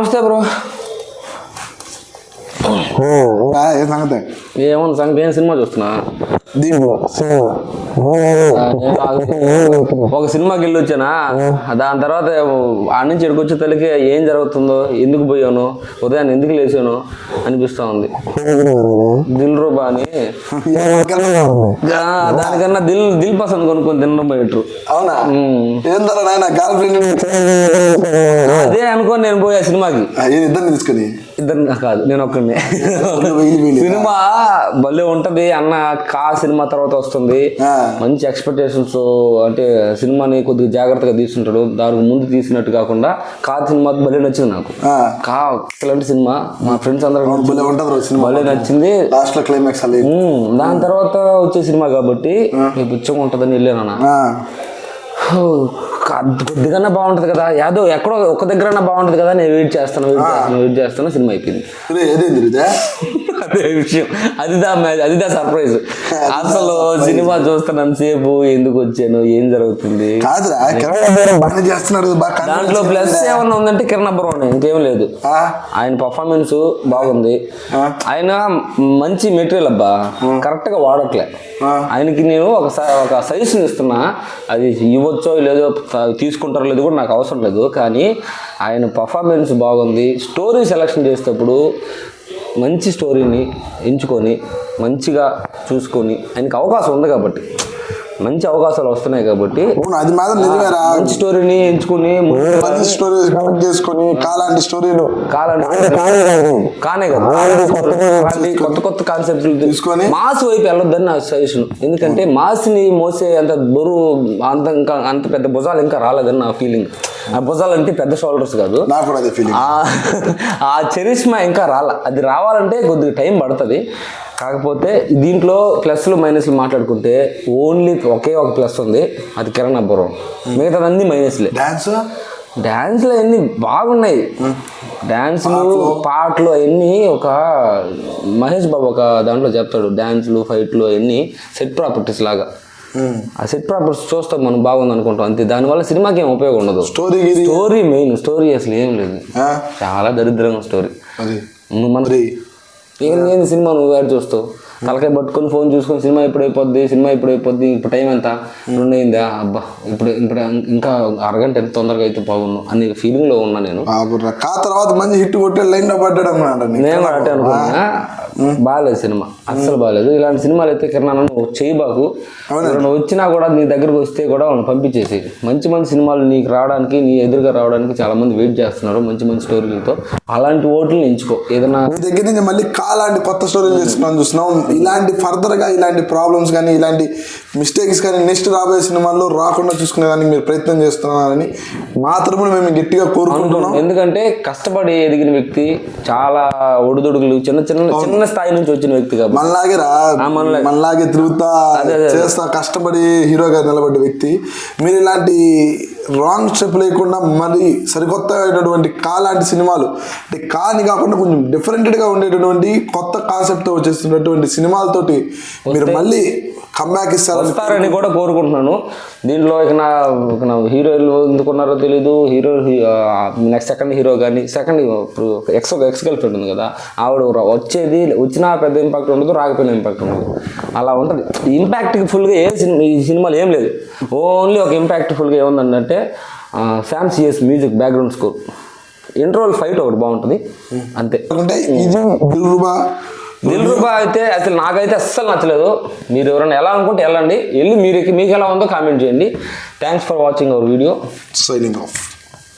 నమస్తే బ్రో. ఏమన్నా సంగతి? ఏం సినిమా చూస్తున్నా? ఒక సినిమాకి వెళ్ళి వచ్చానా, దాని తర్వాత ఆ నుంచి ఇక్కడికి వచ్చే తల్లికి ఏం జరుగుతుందో, ఎందుకు పోయాను, ఉదయాన్ని ఎందుకు లేచాను అనిపిస్తా ఉంది. దిల్ రూబా అని దానికన్నా దిల్ పసంద్ కొనుక్కొని తినడం బయటరు. అవునా? అదే అనుకోని నేను పోయా సినిమాకి. ఇద్దరిని తీసుకుని ఇద్దరు కాదు, నేను ఒక్కడిని. సినిమా భలే ఉంటది అన్న. కా సినిమా తర్వాత వస్తుంది, మంచి ఎక్స్పెక్టేషన్స్. అంటే సినిమాని కొద్దిగా జాగ్రత్తగా తీసుకుంటాడు, దానికి ముందు తీసినట్టు కాకుండా. కా సినిమా భలే నచ్చింది నాకు. కా ఇలాంటి సినిమా మా ఫ్రెండ్స్ అందరూ భలే నచ్చింది. దాని తర్వాత వచ్చే సినిమా కాబట్టి పిచ్చగా ఉంటదని వెళ్ళాను. కొద్దిగా బాగుంటది కదా, యాదో ఎక్కడో ఒక దగ్గర బాగుంటది కదా, నేను వెయిట్ చేస్తాను. సినిమా అయిపోయింది. అదే విషయం, అదిదా సర్ప్రైజ్. అసలు సినిమా చూస్తున్నాను సేపు, ఎందుకు వచ్చాను, ఏం జరుగుతుంది. దాంట్లో ప్లస్ ఏమన్నా ఉందంటే కిరణ్ అబ్బవరం, ఇంకేం లేదు. ఆయన పర్ఫార్మెన్స్ బాగుంది. ఆయన మంచి మెటీరియల్ అబ్బా, కరెక్ట్ గా వాడట్లే. ఆయనకి నేను ఒక సజెషన్ ఇస్తున్నా, అది ఇవ్వచ్చో లేదో తీసుకుంటారో లేదో కూడా నాకు అవసరం లేదు, కానీ ఆయన పర్ఫార్మెన్స్ బాగుంది. స్టోరీ సెలెక్షన్ చేసేటప్పుడు మంచి స్టోరీని ఎంచుకొని మంచిగా చూసుకొని, ఆయనకి అవకాశం ఉంది కాబట్టి, మంచి అవకాశాలు వస్తున్నాయి కాబట్టి అది మాత్రం నిజమేరా. మంచి స్టోరీని ఎంచుకుని కానే కదా కొత్త కొత్త కాన్సెప్ట్లు తీసుకొని మాస్ వైపు వెళ్ళొద్దని నా సజెషన్. ఎందుకంటే మాస్ ని మోసే అంత బరువు అంత పెద్ద భుజాలు ఇంకా రాలేదని నా ఫీలింగ్. ఆ భుజాలు అంటే పెద్ద షోల్డర్స్ కాదు, ఆ చరిష్మా ఇంకా అది రావాలంటే కొద్దిగా టైం పడుతుంది. కాకపోతే దీంట్లో ప్లస్లు మైనస్లు మాట్లాడుకుంటే ఓన్లీ ఒకే ఒక ప్లస్ ఉంది, అది కిరణ్ అబ్బవరం. మిగతాదన్నీ మైనస్లే. డాన్స్లు అవన్నీ బాగున్నాయి, డాన్సులు పాటలు అవన్నీ. ఒక మహేష్ బాబు ఒక దాంట్లో చెప్తాడు, డాన్సులు ఫైట్లు అవన్నీ సెట్ ప్రాపర్టీస్ లాగా. ఆ సెట్ ప్రాపర్టీస్ చూస్తాం మనం, బాగుంది అనుకుంటాం అంతే. దానివల్ల సినిమాకి ఏం ఉపయోగం ఉండదు. స్టోరీ మెయిన్, స్టోరీ అసలు ఏం లేదు, చాలా దరిద్రంగా స్టోరీ. ఏంది సినిమా నువ్వు యాడ్ చూస్తావు, తలకాయ పట్టుకొని ఫోన్ చూసుకొని సినిమా ఇప్పుడు అయిపోద్ది, ఇప్పుడు టైం ఎంత 2 అయిందా, అబ్బా ఇప్పుడు ఇంకా అరగంట ఎంత తొందరగా అయితే బాగున్నాను అనే ఫీలింగ్ లో ఉన్నా నేను. తర్వాత మంచి హిట్ కొట్టే లైన్ లో పడ్డాడు అన్నమాట. నేను కూడా అట్టే అనుకున్నా. బాగాలేదు సినిమా, అస్సలు బాగాలేదు. ఇలాంటి సినిమాలు అయితే కిరణ్ నువ్వు చేయబాకు. నువ్వు వచ్చినా కూడా నీ దగ్గరకు వస్తే కూడా వాళ్ళని పంపించేసి. మంచి మంచి సినిమాలు నీకు రావడానికి, నీ ఎదురుగా రావడానికి చాలా మంది వెయిట్ చేస్తున్నారు, మంచి మంచి స్టోరీలతో. అలాంటి ఓట్లను ఎంచుకో. ఏదైనా నీ దగ్గర నుంచి మళ్ళీ కాలాంటి కొత్త స్టోరీలు చూస్తున్నాం. ఇలాంటి ఫర్దర్ గా ఇలాంటి ప్రాబ్లమ్స్ కానీ, ఇలాంటి మిస్టేక్స్ కానీ నెక్స్ట్ రాబోయే సినిమాల్లో రాకుండా చూసుకునేదానికి మీరు ప్రయత్నం చేస్తున్నారని మా తరపున మేము గట్టిగా కోరుకుంటున్నాం. ఎందుకంటే కష్టపడి ఎదిగిన వ్యక్తి, చాలా ఒడిదుడుకులు, చిన్న చిన్న చిన్న స్థాయి నుంచి వచ్చిన వ్యక్తి కాబట్టి మనలాగే తిరుగుతా చేస్తా కష్టపడి హీరోగా నిలబడ్డ వ్యక్తి. మీరు ఇలాంటి రాంగ్ స్టెప్ లేకుండా మరి సరికొత్త అయినటువంటి లాంటి సినిమాలు, అంటే కాని కాకుండా కొంచెం డిఫరెంట్గా ఉండేటటువంటి కొత్త కాన్సెప్ట్తో వచ్చేస్తున్నటువంటి సినిమాలతోటి మీరు మళ్ళీ కమ్బ్యాక్ ఇస్తారని కూడా కోరుకుంటున్నాను. దీంట్లో ఇక నా హీరోలు ఎందుకున్నారో తెలీదు. నెక్స్ట్ సెకండ్ హీరో కానీ, సెకండ్ ఇప్పుడు ఎక్స్ గర్ల్ ఫ్రెండ్ ఉంది కదా, ఆవిడ వచ్చినా పెద్ద ఇంపాక్ట్ ఉండదు, రాకపోయినా ఇంపాక్ట్ ఉండదు, అలా ఉంటుంది. ఇంపాక్ట్కి ఫుల్గా ఈ సినిమాలు ఏం లేదు. ఓన్లీ ఒక ఇంపాక్ట్ ఫుల్గా ఏముందంటే Sam CS music, background score, interval fight ఒకటి బాగుంటుంది అంతే. దిల్ రూబా అయితే అసలు నాకైతే అస్సలు నచ్చలేదు. మీరు ఎవరైనా ఎలా అనుకుంటే వెళ్ళండి, వెళ్ళి మీకు ఎలా ఉందో కామెంట్ చేయండి. Thanks for watching our video. Signing off.